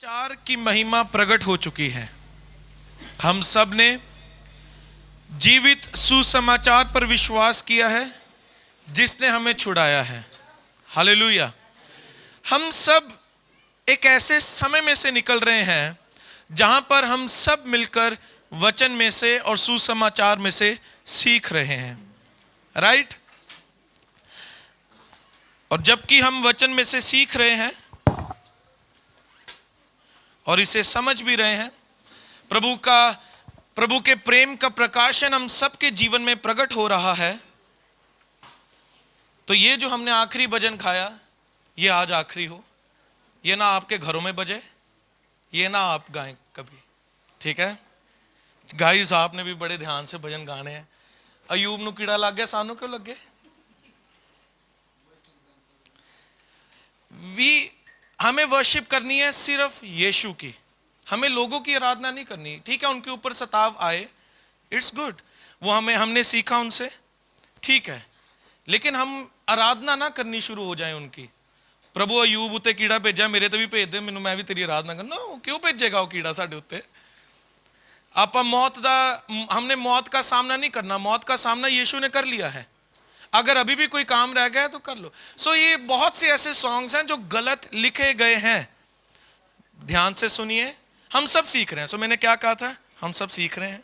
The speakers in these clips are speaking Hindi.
सुसमाचार की महिमा प्रकट हो चुकी है। हम सब ने जीवित सुसमाचार पर विश्वास किया है जिसने हमें छुड़ाया है। हालेलुया। हम सब एक ऐसे समय में से निकल रहे हैं जहां पर हम सब मिलकर वचन में से और सुसमाचार में से सीख रहे हैं, राइट। और जबकि हम वचन में से सीख रहे हैं और इसे समझ भी रहे हैं, प्रभु के प्रेम का प्रकाशन हम सबके जीवन में प्रकट हो रहा है। तो ये जो हमने आखिरी भजन खाया, ये आज आखिरी हो, ये ना आपके घरों में बजे, ये ना आप गाएं कभी, ठीक है। गाइस आपने भी बड़े ध्यान से भजन गाने हैं। अयूब नु कीड़ा लग गया, सानू क्यों लगे? हमें वर्शिप करनी है सिर्फ यीशु की, हमें लोगों की आराधना नहीं करनी। ठीक है, उनके ऊपर सताव आए, इट्स गुड, वो हमने सीखा उनसे, ठीक है, लेकिन हम आराधना ना करनी शुरू हो जाए उनकी। प्रभु अयूब उत्ते कीड़ा भेजा, मेरे तो भी भेज दे, मैनू मैं भी तेरी आराधना करना। क्यों भेजेगा वो कीड़ा साडे उत्ते? आप हमने मौत का सामना नहीं करना, मौत का सामना यीशु ने कर लिया है। अगर अभी भी कोई काम रह गया है तो कर लो। ये बहुत से ऐसे सॉन्ग्स हैं जो गलत लिखे गए हैं, ध्यान से सुनिए। हम सब सीख रहे हैं। मैंने क्या कहा था? हम सब सीख रहे हैं,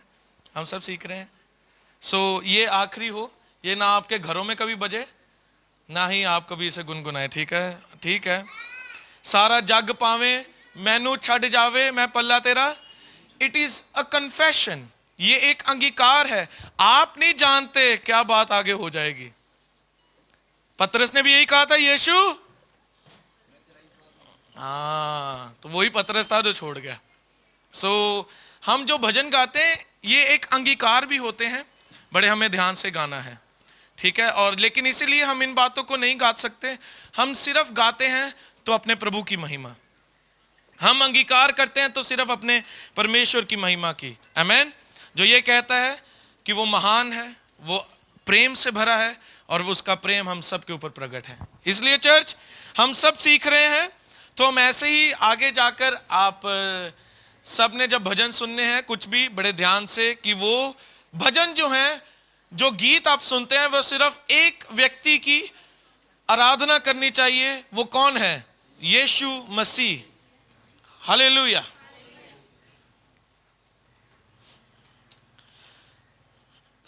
हम सब सीख रहे हैं। ये आखिरी हो, ये ना आपके घरों में कभी बजे, ना ही आप कभी इसे गुनगुनाए, ठीक है, ठीक है। सारा जग पावे मैनू छड़ जावे, मैं पल्ला तेरा। इट इज अ कन्फेशन, ये एक अंगीकार है। आप नहीं जानते क्या बात आगे हो जाएगी। पतरस ने भी यही कहा था, यीशु, हाँ, तो वही पतरस था जो छोड़ गया। हम जो भजन गाते हैं ये एक अंगीकार भी होते हैं, बड़े हमें ध्यान से गाना है, ठीक है। और लेकिन इसीलिए हम इन बातों को नहीं गा सकते। हम सिर्फ गाते हैं तो अपने प्रभु की महिमा, हम अंगीकार करते हैं तो सिर्फ अपने परमेश्वर की महिमा की। आमेन। जो ये कहता है कि वो महान है, वो प्रेम से भरा है और वो उसका प्रेम हम सब के ऊपर प्रकट है। इसलिए चर्च, हम सब सीख रहे हैं, तो हम ऐसे ही आगे जाकर, आप सब ने जब भजन सुनने हैं कुछ भी बड़े ध्यान से, कि वो भजन जो है, जो गीत आप सुनते हैं, वो सिर्फ एक व्यक्ति की आराधना करनी चाहिए। वो कौन है? यीशु मसीह। हालेलुया।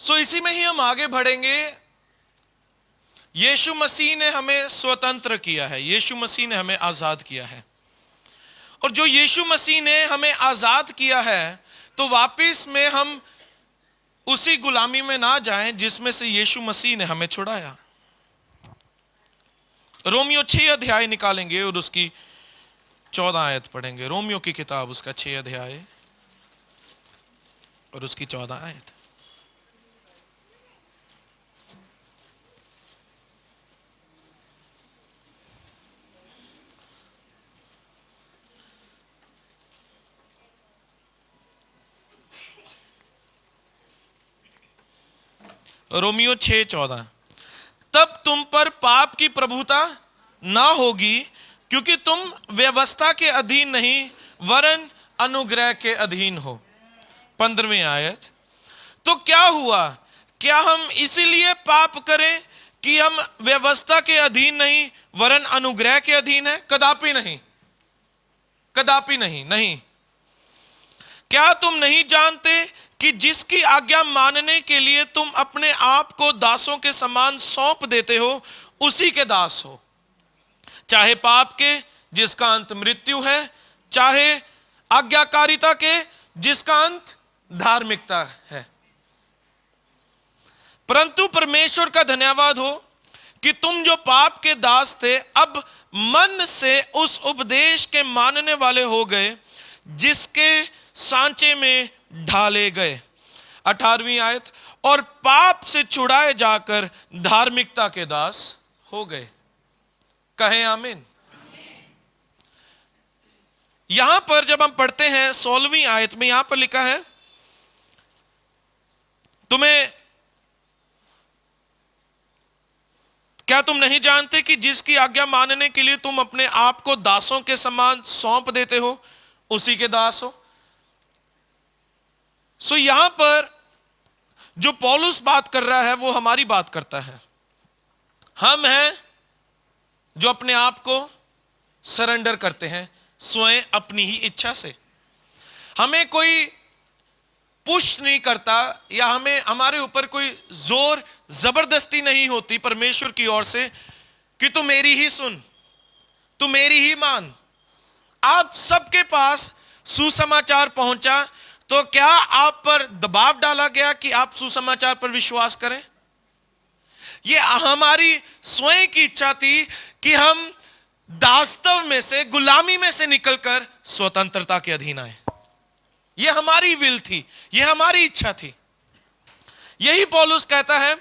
इसी में ही हम आगे बढ़ेंगे। यीशु मसीह ने हमें स्वतंत्र किया है, यीशु मसीह ने हमें आजाद किया है। और जो यीशु मसीह ने हमें आजाद किया है, तो वापस में हम उसी गुलामी में ना जाएं जिसमें से यीशु मसीह ने हमें छुड़ाया। रोमियो 6 अध्याय निकालेंगे और उसकी 14 आयत पढ़ेंगे। रोमियो की किताब, उसका 6 अध्याय और उसकी 14 आयत। रोमियो 6:14। तब तुम पर पाप की प्रभुता ना होगी, क्योंकि तुम व्यवस्था के अधीन नहीं वरन अनुग्रह के अधीन हो। 15वीं आयत। तो क्या हुआ? क्या हम इसीलिए पाप करें कि हम व्यवस्था के अधीन नहीं वरन अनुग्रह के अधीन है? कदापि नहीं, कदापि नहीं, नहीं। क्या तुम नहीं जानते कि जिसकी आज्ञा मानने के लिए तुम अपने आप को दासों के समान सौंप देते हो, उसी के दास हो, चाहे पाप के जिसका अंत मृत्यु है, चाहे आज्ञाकारिता के जिसका अंत धार्मिकता है। परंतु परमेश्वर का धन्यवाद हो कि तुम जो पाप के दास थे, अब मन से उस उपदेश के मानने वाले हो गए जिसके सांचे में ढाले गए। 18वीं आयत। और पाप से छुड़ाए जाकर धार्मिकता के दास हो गए। कहें आमीन। यहां पर जब हम पढ़ते हैं 16वीं आयत में, यहां पर लिखा है, तुम्हें क्या तुम नहीं जानते कि जिसकी आज्ञा मानने के लिए तुम अपने आप को दासों के समान सौंप देते हो, उसी के दास हो। सो यहां पर जो पौलुस बात कर रहा है वो हमारी बात करता है। हम हैं जो अपने आप को सरेंडर करते हैं स्वयं अपनी ही इच्छा से। हमें कोई पुश नहीं करता या हमें हमारे ऊपर कोई जोर जबरदस्ती नहीं होती परमेश्वर की ओर से कि तू मेरी ही सुन, तू मेरी ही मान। आप सबके पास सुसमाचार पहुंचा तो क्या आप पर दबाव डाला गया कि आप सुसमाचार पर विश्वास करें? यह हमारी स्वयं की इच्छा थी कि हम दासत्व में से, गुलामी में से निकलकर स्वतंत्रता के अधीन आए। यह हमारी विल थी, यह हमारी इच्छा थी। यही पौलुस कहता है,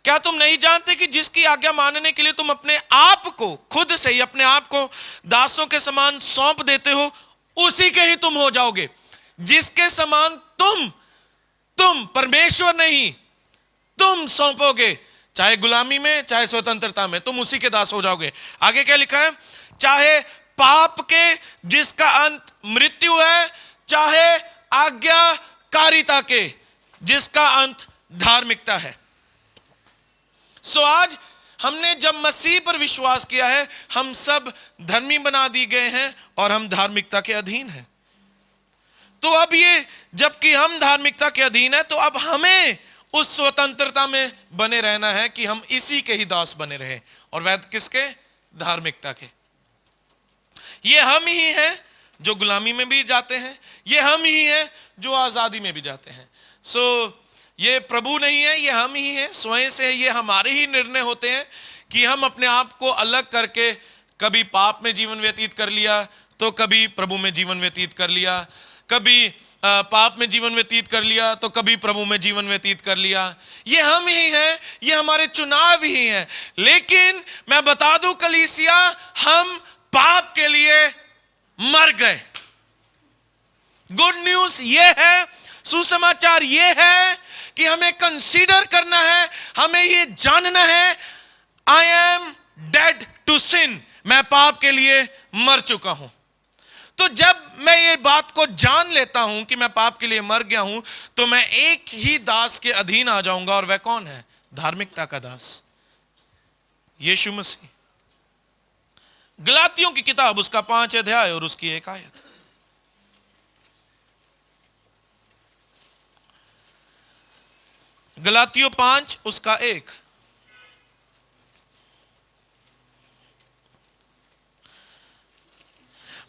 क्या तुम नहीं जानते कि जिसकी आज्ञा मानने के लिए तुम अपने आप को, खुद से ही अपने आप को दासों के समान सौंप देते हो, उसी के ही तुम हो जाओगे। जिसके समान तुम परमेश्वर नहीं, तुम सौंपोगे, चाहे गुलामी में चाहे स्वतंत्रता में, तुम उसी के दास हो जाओगे। आगे क्या लिखा है? चाहे पाप के जिसका अंत मृत्यु है, चाहे आज्ञाकारिता के जिसका अंत धार्मिकता है। सो आज हमने जब मसीह पर विश्वास किया है, हम सब धर्मी बना दिए गए हैं और हम धार्मिकता के अधीन हैं। तो अब ये जबकि हम धार्मिकता के अधीन है, तो अब हमें उस स्वतंत्रता में बने रहना है कि हम इसी के ही दास बने रहे। और वैध किसके? धार्मिकता के। ये हम ही हैं जो गुलामी में भी जाते हैं, ये हम ही हैं जो आजादी में भी जाते हैं। सो ये प्रभु नहीं है, ये हम ही हैं स्वयं से। ये हमारे ही निर्णय होते हैं कि हम अपने आप को अलग करके कभी पाप में जीवन व्यतीत कर लिया, तो कभी प्रभु में जीवन व्यतीत कर लिया, कभी पाप में जीवन व्यतीत कर लिया तो कभी प्रभु में जीवन व्यतीत कर लिया। ये हम ही हैं, ये हमारे चुनाव ही हैं। लेकिन मैं बता दूं कलीसिया, हम पाप के लिए मर गए। गुड न्यूज ये है, सुसमाचार ये है कि हमें कंसीडर करना है, हमें ये जानना है, I am dead to sin, मैं पाप के लिए मर चुका हूं। तो जब मैं ये बात को जान लेता हूं कि मैं पाप के लिए मर गया हूं, तो मैं एक ही दास के अधीन आ जाऊंगा, और वह कौन है? धार्मिकता का दास, यीशु मसीह। गलातियों की किताब उसका 5 अध्याय और उसकी 1 आयत। गलातियों 5 उसका 1।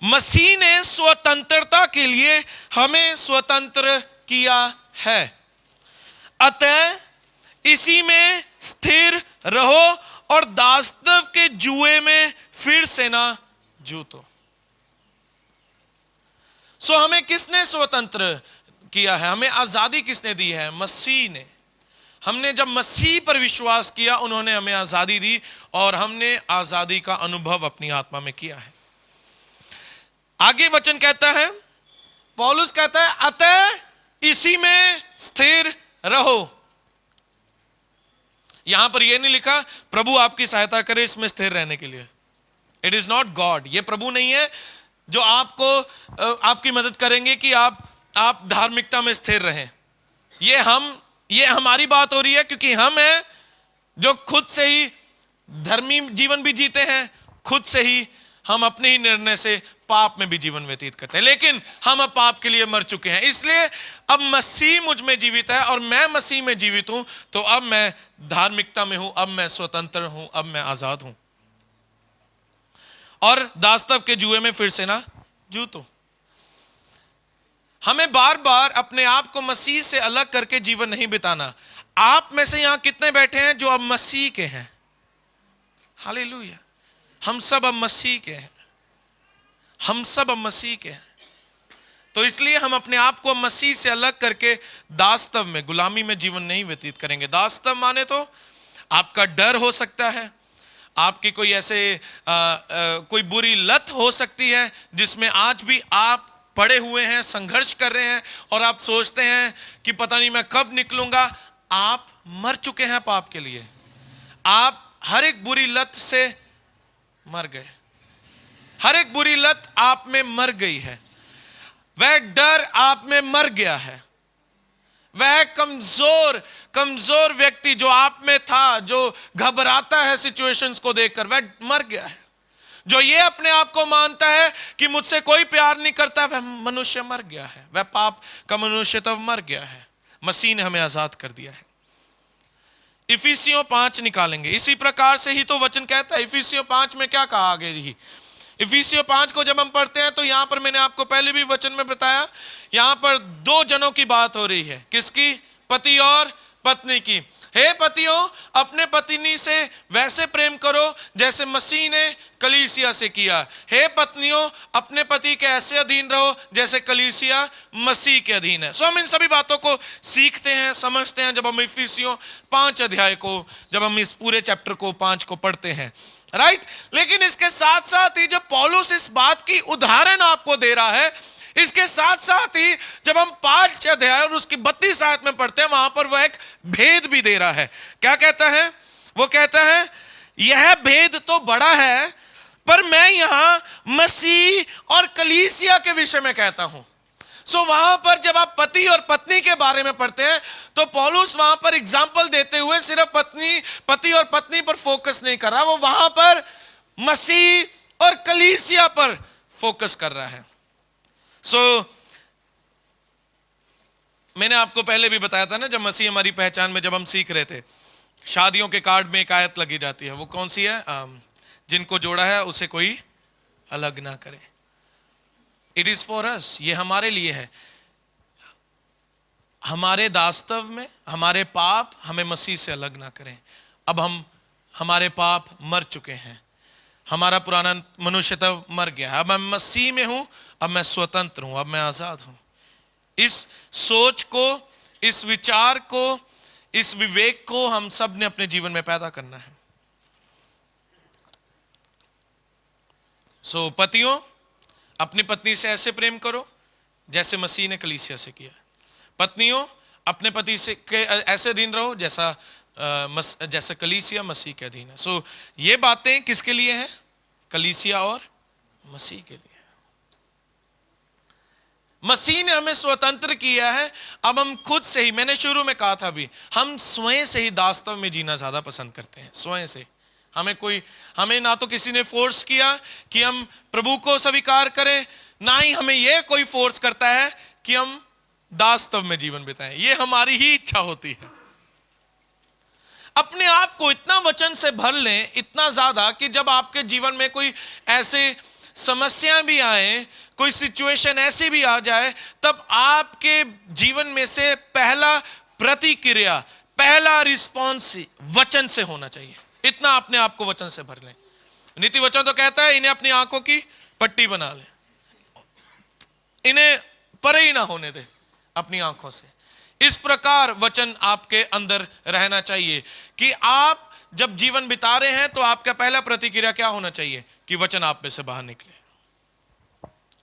मसीह ने स्वतंत्रता के लिए हमें स्वतंत्र किया है, अतः इसी में स्थिर रहो और दासत्व के जुए में फिर से ना जूतो। सो हमें किसने स्वतंत्र किया है? हमें आजादी किसने दी है? मसीह ने। हमने जब मसीह पर विश्वास किया, उन्होंने हमें आजादी दी और हमने आजादी का अनुभव अपनी आत्मा में किया है। आगे वचन कहता है, पौलुस कहता है, अतः इसी में स्थिर रहो। यहां पर यह नहीं लिखा प्रभु आपकी सहायता करे इसमें स्थिर रहने के लिए। It is not God. ये प्रभु नहीं है जो आपको आपकी मदद करेंगे कि आप धार्मिकता में स्थिर रहें। ये हमारी बात हो रही है, क्योंकि हम हैं जो खुद से ही धर्मी जीवन भी जीते हैं, खुद से ही हम अपने ही निर्णय से पाप में भी जीवन व्यतीत करते हैं। लेकिन हम अब पाप के लिए मर चुके हैं, इसलिए अब मसीह मुझ में जीवित है और मैं मसीह में जीवित हूं। तो अब मैं धार्मिकता में हूं, अब मैं स्वतंत्र हूं, अब मैं आजाद हूं, और दासत्व के जुए में फिर से ना जूतो। हमें बार बार अपने आप को मसीह से अलग करके जीवन नहीं बिताना। आप में से यहां कितने बैठे हैं जो अब मसीह के हैं? हालेलुया। हम सब अब मसीह के हैं, हम सब अब मसीह के हैं। तो इसलिए हम अपने आप को मसीह से अलग करके दासत्व में, गुलामी में जीवन नहीं व्यतीत करेंगे। दासत्व माने तो आपका डर हो सकता है, आपकी कोई ऐसे कोई बुरी लत हो सकती है जिसमें आज भी आप पड़े हुए हैं, संघर्ष कर रहे हैं, और आप सोचते हैं कि पता नहीं मैं कब निकलूंगा। आप मर चुके हैं पाप के लिए, आप हर एक बुरी लत से मर गए। हर एक बुरी लत आप में मर गई है। वह डर आप में मर गया है। वह कमजोर व्यक्ति जो आप में था, जो घबराता है सिचुएशंस को देखकर, वह मर गया है। जो ये अपने आप को मानता है कि मुझसे कोई प्यार नहीं करता, वह मनुष्य मर गया है। वह पाप का मनुष्य तब मर गया है। मसीह ने हमें आजाद कर दिया है। इफिसियों 5 निकालेंगे। इसी प्रकार से ही तो वचन कहता है। इफिसियों 5 में क्या कहा आगे ही? इफिसियों 5 को जब हम पढ़ते हैं तो यहां पर मैंने आपको पहले भी वचन में बताया, यहां पर 2 जनों की बात हो रही है। किसकी? पति और पत्नी की। हे पतियों, अपने पत्नी से वैसे प्रेम करो जैसे मसीह ने कलीसिया से किया। हे पत्नियों, अपने पति के ऐसे अधीन रहो जैसे कलीसिया मसीह के अधीन है। सो हम इन सभी बातों को सीखते हैं, समझते हैं जब हम इफिसियों 5 अध्याय को, जब हम इस पूरे चैप्टर को 5 को पढ़ते हैं, राइट। लेकिन इसके साथ साथ ही जब पौलुस इस बात की उदाहरण आपको दे रहा है, इसके साथ साथ ही जब हम 5 अध्याय और उसकी 32 आयत में पढ़ते हैं, वहां पर वह एक भेद भी दे रहा है। क्या कहता है? वो कहता है यह भेद तो बड़ा है, पर मैं यहां मसीह और कलीसिया के विषय में कहता हूं। सो वहां पर जब आप पति और पत्नी के बारे में पढ़ते हैं तो पौलुस वहां पर एग्जाम्पल देते हुए सिर्फ पति और पत्नी पर फोकस नहीं कर रहा, वो वहां पर मसीह और कलीसिया पर फोकस कर रहा है। मैंने आपको पहले भी बताया था ना, जब मसीह हमारी पहचान में जब हम सीख रहे थे, शादियों के कार्ड में एक आयत लगी जाती है। वो कौन सी है? जिनको जोड़ा है उसे कोई अलग ना करे। इट इज फॉर अस, ये हमारे लिए है। हमारे दास्तव में हमारे पाप हमें मसीह से अलग ना करें। अब हमारे पाप मर चुके हैं, हमारा पुराना मनुष्य तब मर गया है। अब मैं मसीह में हूं, अब मैं स्वतंत्र हूं, अब मैं आजाद हूं। इस सोच को, इस विचार को, इस विवेक को हम सब ने अपने जीवन में पैदा करना है। पतियों, अपनी पत्नी से ऐसे प्रेम करो जैसे मसीह ने कलीसिया से किया। पत्नियों, अपने पति से के ऐसे अधीन रहो जैसा कलीसिया मसीह के अधीन है। ये बातें किसके लिए हैं? कलीसिया और मसीह के लिए। मसीह ने हमें स्वतंत्र किया है। अब हम खुद से ही, मैंने शुरू में कहा था भी, हम स्वयं से ही दास्तव में जीना ज्यादा पसंद करते हैं। स्वयं से हमें ना तो किसी ने फोर्स किया कि हम प्रभु को स्वीकार करें, ना ही हमें यह कोई फोर्स करता है कि हम दास्तव में जीवन बिताएं। यह हमारी ही इच्छा होती है। अपने आप को इतना वचन से भर लें, इतना ज्यादा, कि जब आपके जीवन में कोई ऐसे समस्या भी आए, कोई सिचुएशन ऐसी भी आ जाए, तब आपके जीवन में से पहला प्रतिक्रिया, पहला रिस्पॉन्स वचन से होना चाहिए। इतना अपने आप को वचन से भर लें। नीति वचन तो कहता है इन्हें अपनी आंखों की पट्टी बना लें, इन्हें परे ही ना होने दे अपनी आंखों से। इस प्रकार वचन आपके अंदर रहना चाहिए कि आप जब जीवन बिता रहे हैं तो आपका पहला प्रतिक्रिया क्या होना चाहिए? कि वचन आप में से बाहर निकले।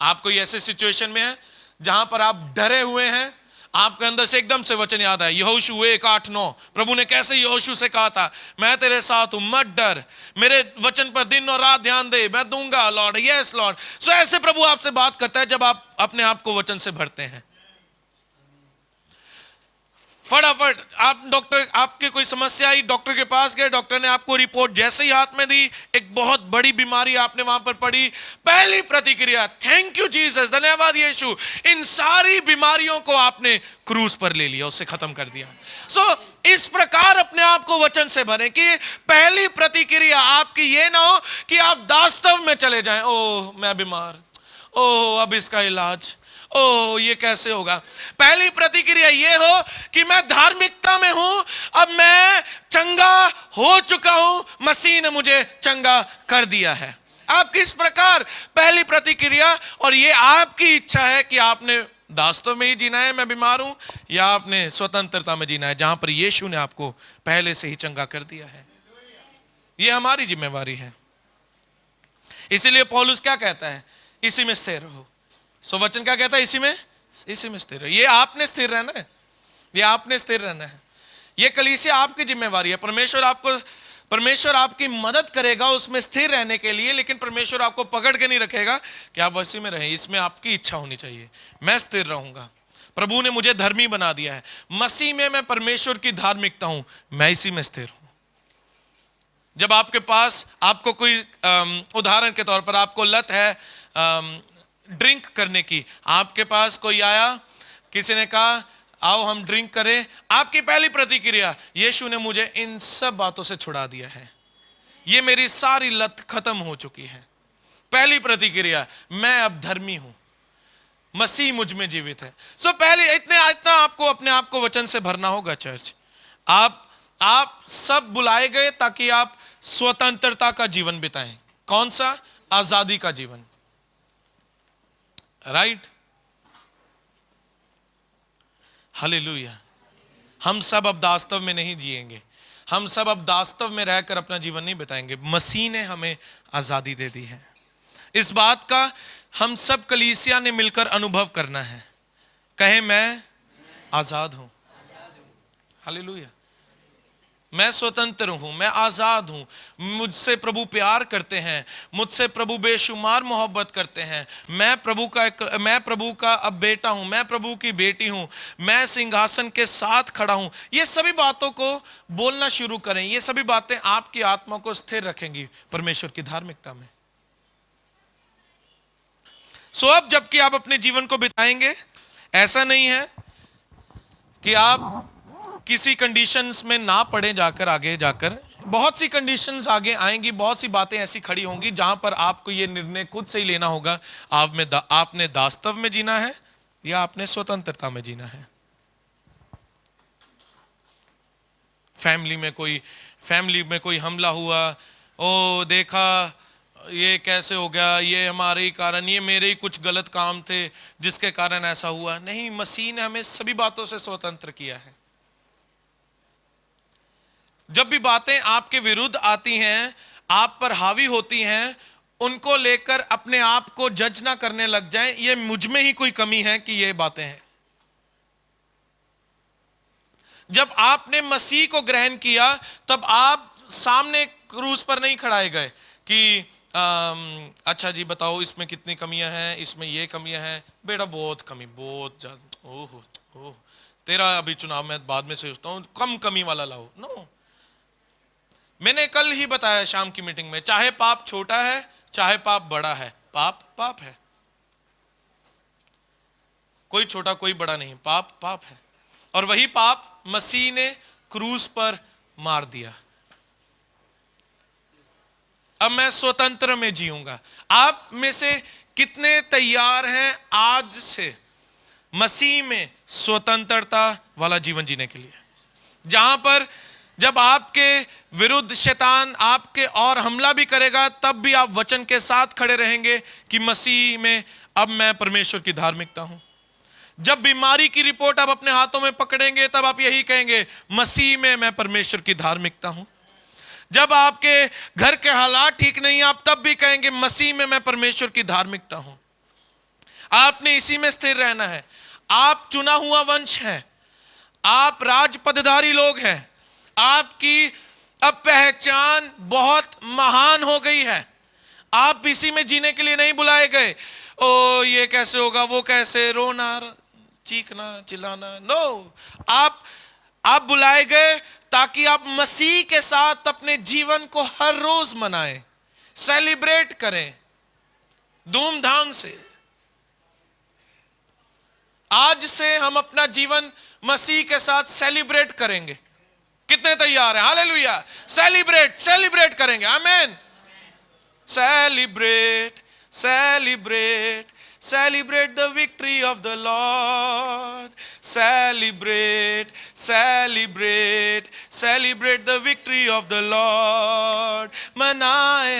आप कोई ऐसे सिचुएशन में है जहां पर आप डरे हुए हैं, आपके अंदर से एकदम से वचन याद आया, यहोशू 1:8-9, प्रभु ने कैसे यहोशू से कहा था, मैं तेरे साथ हूं, मत डर, मेरे वचन पर दिन और रात ध्यान दे, मैं दूंगा लॉर्ड, यस लॉर्ड। सो ऐसे प्रभु आपसे बात करता है जब आप अपने आप को वचन से भरते हैं। फटाफट आप डॉक्टर, आपके कोई समस्या आई, डॉक्टर के पास गए, डॉक्टर ने आपको रिपोर्ट जैसे ही हाथ में दी, एक बहुत बड़ी बीमारी आपने वहां पर पड़ी, पहली प्रतिक्रिया थैंक यू जीसस, धन्यवाद यीशु। इन सारी बीमारियों को आपने क्रूस पर ले लिया, उससे खत्म कर दिया। इस प्रकार अपने आप को वचन से भरें कि पहली प्रतिक्रिया आपकी ये ना हो कि आप दास्तव में चले जाएं, ओह मैं बीमार, ओह अब इसका इलाज, ओह ये कैसे होगा। पहली प्रतिक्रिया ये हो कि मैं धार्मिकता में हूं, अब मैं चंगा हो चुका हूं, मसीह ने मुझे चंगा कर दिया है। आपकी इस प्रकार पहली प्रतिक्रिया, और ये आपकी इच्छा है कि आपने दास्तव में ही जीना है, मैं बीमार हूं, या आपने स्वतंत्रता में जीना है जहां पर यीशु ने आपको पहले से ही चंगा कर दिया है। ये हमारी जिम्मेवारी है। इसीलिए पौलुस क्या कहता है? इसी में स्थिर रहो। वचन क्या कहता है? इसी में स्थिर रहो। ये आपने स्थिर रहना है, ये आपने स्थिर रहना है। ये कलीसिया आपकी जिम्मेवारी है। परमेश्वर आपकी मदद करेगा उसमें स्थिर रहने के लिए, लेकिन परमेश्वर आपको पकड़ के नहीं रखेगा कि आप वैसे में रहें। इसमें आपकी इच्छा होनी चाहिए, मैं स्थिर रहूंगा, प्रभु ने मुझे धर्मी बना दिया है, मसीह में मैं परमेश्वर की धार्मिकता हूं, मैं इसी में स्थिर हूं। जब आपके पास, आपको कोई उदाहरण के तौर पर आपको लत है ड्रिंक करने की, आपके पास कोई आया, किसी ने कहा आओ हम ड्रिंक करें, आपकी पहली प्रतिक्रिया, यीशु ने मुझे इन सब बातों से छुड़ा दिया है, ये मेरी सारी लत खत्म हो चुकी है। पहली प्रतिक्रिया, मैं अब धर्मी हूं, मसीह मुझ में जीवित है। सो पहले इतना आपको अपने आप को वचन से भरना होगा। चर्च, आप सब बुलाए गए ताकि आप स्वतंत्रता का जीवन बिताएं। कौन सा? आजादी का जीवन, राइट? हालेलुया। हम सब अब दास्तव में नहीं जिएंगे, हम सब अब दास्तव में रहकर अपना जीवन नहीं बिताएंगे। मसीह ने हमें आजादी दे दी है। इस बात का हम सब कलीसिया ने मिलकर अनुभव करना है। कहे मैं आजाद हूं। हालेलुया। मैं स्वतंत्र हूं, मैं आजाद हूं, मुझसे प्रभु प्यार करते हैं, मुझसे प्रभु बेशुमार मोहब्बत करते हैं, मैं प्रभु का अब बेटा हूं, मैं प्रभु की बेटी हूं, मैं सिंहासन के साथ खड़ा हूं। ये सभी बातों को बोलना शुरू करें। ये सभी बातें आपकी आत्मा को स्थिर रखेंगी परमेश्वर की धार्मिकता में। सो अब जबकि आप अपने जीवन को बिताएंगे, ऐसा नहीं है कि आप किसी कंडीशंस में ना पड़े जाकर, आगे जाकर बहुत सी कंडीशंस आगे आएंगी, बहुत सी बातें ऐसी खड़ी होंगी जहां पर आपको यह निर्णय खुद से ही लेना होगा, आपने दास्तव में जीना है या आपने स्वतंत्रता में जीना है। फैमिली में कोई हमला हुआ, ओ देखा ये कैसे हो गया, ये हमारे ही कारण, ये मेरे ही कुछ गलत काम थे जिसके कारण ऐसा हुआ। नहीं, मसीह ने हमें सभी बातों से स्वतंत्र किया है। जब भी बातें आपके विरुद्ध आती हैं, आप पर हावी होती हैं, उनको लेकर अपने आप को जज ना करने लग जाएं, ये मुझ में ही कोई कमी है कि ये बातें हैं। जब आपने मसीह को ग्रहण किया, तब आप सामने क्रूस पर नहीं खड़ाए गए कि अच्छा जी बताओ इसमें कितनी कमियां हैं, इसमें ये कमियां हैं। बेटा बहुत कमी, बहुत ज्यादा, ओह तेरा अभी चुनाव में बाद में सोचता हूं, कम कमी वाला लाओ। नो, मैंने कल ही बताया शाम की मीटिंग में, चाहे पाप छोटा है चाहे पाप बड़ा है, पाप है। कोई छोटा कोई बड़ा नहीं, पाप है। और वही पाप मसीह ने क्रूस पर मार दिया। अब मैं स्वतंत्र में जीऊंगा। आप में से कितने तैयार हैं आज से मसीह में स्वतंत्रता वाला जीवन जीने के लिए, जहां पर जब आपके विरुद्ध शैतान आपके और हमला भी करेगा, तब भी आप वचन के साथ खड़े रहेंगे कि मसीह में अब मैं परमेश्वर की धार्मिकता हूं। जब बीमारी की रिपोर्ट आप अपने हाथों में पकड़ेंगे, तब आप यही कहेंगे, मसीह में मैं परमेश्वर की धार्मिकता हूं। जब आपके घर के हालात ठीक नहीं, आप तब भी कहेंगे, मसीह में मैं परमेश्वर की धार्मिकता हूं। आपने इसी में स्थिर रहना है। आप चुना हुआ वंश है, आप राजपदधारी लोग हैं, आपकी अब पहचान बहुत महान हो गई है। आप इसी में जीने के लिए नहीं बुलाए गए, ओ ये कैसे होगा, वो कैसे, रोना चीखना चिल्लाना। नो, आप बुलाए गए ताकि आप मसीह के साथ अपने जीवन को हर रोज मनाएं, सेलिब्रेट करें धूमधाम से। आज से हम अपना जीवन मसीह के साथ सेलिब्रेट करेंगे। कितने तैयार हैं? हालेलुया। सेलिब्रेट करेंगे। आमीन। Celebrate the victory of the Lord. Celebrate the victory of the Lord. मनाए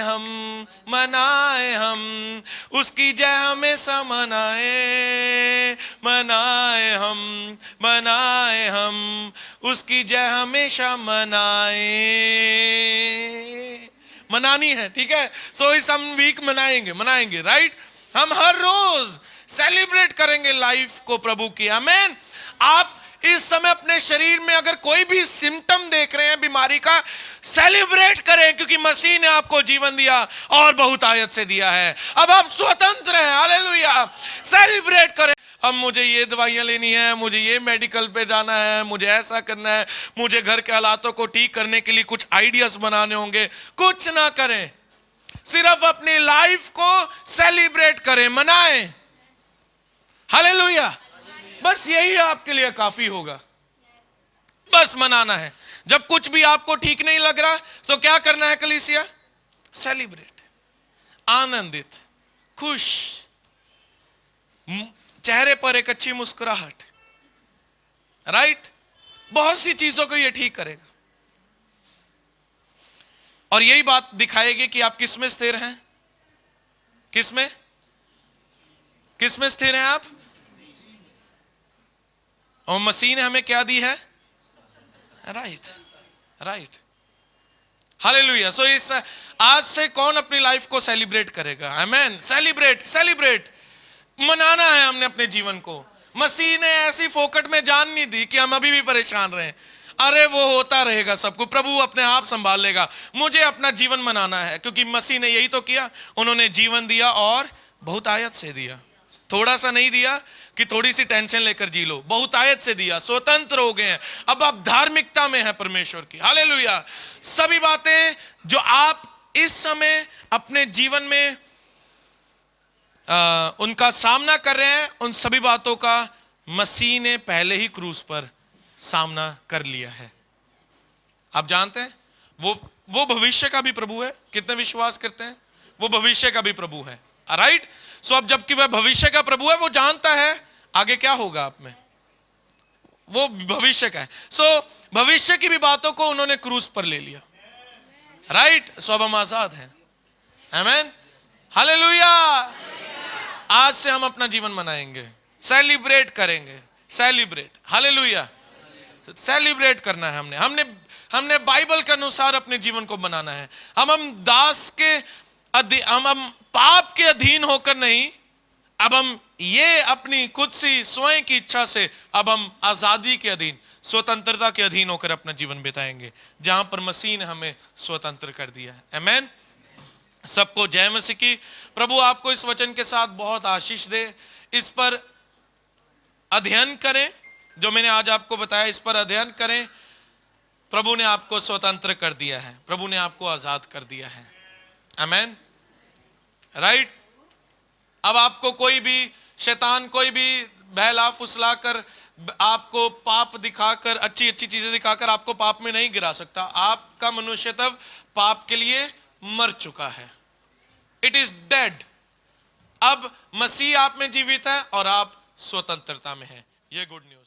हम उसकी जय हमेशा मनाए हम उसकी जय हमेशा मनानी है। ठीक है, सो इस हम वीक मनाएंगे, राइट? हम हर रोज सेलिब्रेट करेंगे लाइफ को प्रभु की। आमीन। आप इस समय अपने शरीर में अगर कोई भी सिम्टम देख रहे हैं बीमारी का, सेलिब्रेट करें, क्योंकि मसीह ने आपको जीवन दिया और बहुत आयत से दिया है। अब आप स्वतंत्र हैं। हालेलुया। सेलिब्रेट करें। अब मुझे ये दवाइयां लेनी है, मुझे ये मेडिकल पे जाना है, मुझे ऐसा करना है, मुझे घर के हालातों को ठीक करने के लिए कुछ आइडियाज बनाने होंगे। कुछ ना करें, सिर्फ अपनी लाइफ को सेलिब्रेट करें, मनाएं। हालेलुया। बस यही आपके लिए काफी होगा। बस मनाना है। जब कुछ भी आपको ठीक नहीं लग रहा तो क्या करना है कलीसिया? सेलिब्रेट, आनंदित, खुश, चेहरे पर एक अच्छी मुस्कुराहट। राइट? बहुत सी चीजों को ये ठीक करेगा और यही बात दिखाएगी कि आप किस में स्थिर हैं। किस में स्थिर हैं आप? और मसीह ने हमें क्या दी है? Right, right. हालेलुया। सो इस आज से कौन अपनी लाइफ को सेलिब्रेट करेगा? आमेन। सेलिब्रेट मनाना है हमने अपने जीवन को। मसीह ने ऐसी फोकट में जान नहीं दी कि हम अभी भी परेशान रहें। अरे वो होता रहेगा सब कुछ, प्रभु अपने आप संभाल लेगा। मुझे अपना जीवन मनाना है, क्योंकि मसीह ने यही तो किया। उन्होंने जीवन दिया और बहुत आयत से दिया। थोड़ा सा नहीं दिया कि थोड़ी सी टेंशन लेकर जी लो, बहुत आयत से दिया। स्वतंत्र हो गए हैं, अब आप धार्मिकता में हैं परमेश्वर की। हालेलुया। सभी बातें जो आप इस समय अपने जीवन में उनका सामना कर रहे हैं, उन सभी बातों का मसीह ने पहले ही क्रूस पर सामना कर लिया है। आप जानते हैं वो भविष्य का भी प्रभु है। कितने विश्वास करते हैं? वो भविष्य का भी प्रभु है। राइट? सो अब जबकि वह भविष्य का प्रभु है, वो जानता है आगे क्या होगा आप में। वो भविष्य का है। सो भविष्य की भी बातों को उन्होंने क्रूस पर ले लिया। राइट? सो अब हम आजाद हैं। आमेन। हालेलुया। आज से हम अपना जीवन मनाएंगे, सेलिब्रेट करेंगे। सेलिब्रेट। हालेलुया। सेलिब्रेट करना है हमने बाइबल के अनुसार अपने जीवन को बनाना है। हम दास के हम पाप के अधीन होकर नहीं, अब हम ये अपनी खुद सी स्वयं की इच्छा से अब हम आजादी के अधीन, स्वतंत्रता के अधीन होकर अपना जीवन बिताएंगे, जहां पर मसीह ने हमें स्वतंत्र कर दिया है। आमेन। सबको जय मसीह की। प्रभु आपको इस वचन के साथ बहुत आशीष दे। इस पर अध्ययन करें, जो मैंने आज आपको बताया, इस पर अध्ययन करें। प्रभु ने आपको स्वतंत्र कर दिया है, प्रभु ने आपको आजाद कर दिया है। आमेन। राइट? अब आपको कोई भी शैतान कोई भी बहला फुसला कर, आपको पाप दिखाकर, अच्छी अच्छी चीजें दिखाकर आपको पाप में नहीं गिरा सकता। आपका मनुष्यत्व पाप के लिए मर चुका है। It is dead. अब मसीह आप में जीवित है और आप स्वतंत्रता में हैं। यह गुड न्यूज है।